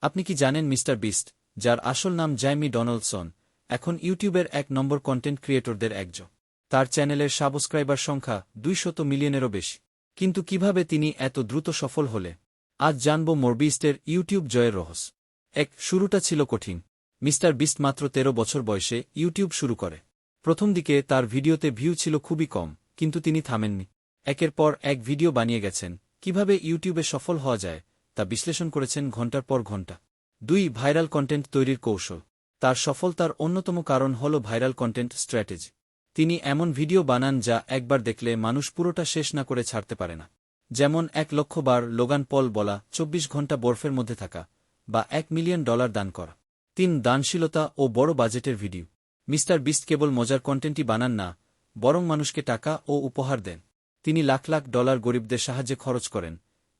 আপনি কি জানেন মিস্টার বিস্ট, যার আসল নাম জ্যামি ডোনাল্ডসন, এখন ইউটিউবের ১ নম্বর কন্টেন্ট ক্রিয়েটরদের একজন। তার চ্যানেলের সাবস্ক্রাইবার সংখ্যা ২০০ মিলিয়নেরও বেশি। কিন্তু কিভাবে তিনি এত দ্রুত সফল হলে? আজ জানব মোরবিস্টের ইউটিউব জয়ের রহস্য। শুরুটা ছিল কঠিন। মিস্টার বিস্ট মাত্র ১৩ বছর বয়সে ইউটিউব শুরু করে। প্রথম দিকে তার ভিডিওতে ভিউ ছিল খুবই কম, কিন্তু তিনি থামেননি। একের পর এক ভিডিও বানিয়ে গেছেন। কিভাবে ইউটিউবে সফল হওয়া যায় তা বিশ্লেষণ করেছেন ঘণ্টার পর ঘণ্টা। ২. ভাইরাল কন্টেন্ট তৈরির কৌশল। তার সফলতার অন্যতম কারণ হল ভাইরাল কন্টেন্ট স্ট্র্যাটেজি। তিনি এমন ভিডিও বানান যা একবার দেখলে মানুষ পুরোটা শেষ না করে ছাড়তে পারে না। যেমন ১,০০,০০০ বার লোগান পল বলা, ২৪ ঘণ্টা বরফের মধ্যে থাকা, বা $১ মিলিয়ন দান করা। ৩. দানশীলতা ও বড় বাজেটের ভিডিও। মিস্টার বিস্ট কেবল মজার কন্টেন্টই বানান না, বরং মানুষকে টাকা ও উপহার দেন। তিনি লাখ লাখ ডলার গরিবদের সাহায্যে খরচ করেন,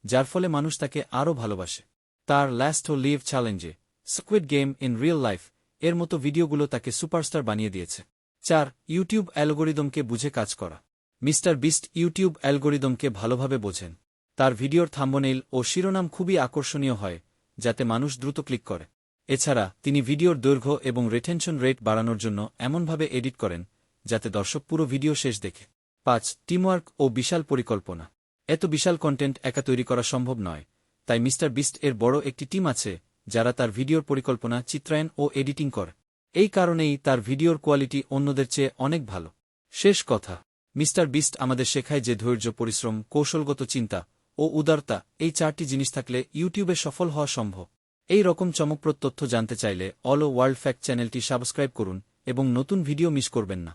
যার ফলে মানুষ তাকে আরও ভালোবাসে। তার লাস্ট ও লিভ চ্যালেঞ্জে, squid game in real life এর মতো ভিডিওগুলো তাকে সুপারস্টার বানিয়ে দিয়েছে। ৪. ইউটিউব অ্যালগোরিদমকে বুঝে কাজ করা। মিস্টার বিস্ট ইউটিউব অ্যালগোরিদমকে ভালোভাবে বোঝেন। তার ভিডিওর থাম্বনেইল ও শিরোনাম খুবই আকর্ষণীয় হয়, যাতে মানুষ দ্রুত ক্লিক করে। এছাড়া তিনি ভিডিওর দৈর্ঘ্য এবং রিটেনশন রেট বাড়ানোর জন্য এমনভাবে এডিট করেন যাতে দর্শক পুরো ভিডিও শেষ দেখে। ৫. টিমওয়ার্ক ও বিশাল পরিকল্পনা। এত বিশাল কন্টেন্ট একা তৈরি করা সম্ভব নয়, তাই মিস্টার বিস্ট এর বড় একটি টিম আছে যারা তার ভিডিওর পরিকল্পনা, চিত্রায়ন ও এডিটিং করে। এই কারণেই তার ভিডিওর কোয়ালিটি অন্যদের চেয়ে অনেক ভালো। শেষ কথা, মিস্টার বিস্ট আমাদের শেখায় যে ধৈর্য, পরিশ্রম, কৌশলগত চিন্তা ও উদারতা, এই ৪টি জিনিস থাকলে ইউটিউবে সফল হওয়া সম্ভব। এই রকম চমকপ্রদ তথ্য জানতে চাইলে অল ওয়ার্ল্ড ফ্যাক্ট চ্যানেলটি সাবস্ক্রাইব করুন এবং নতুন ভিডিও মিস করবেন না।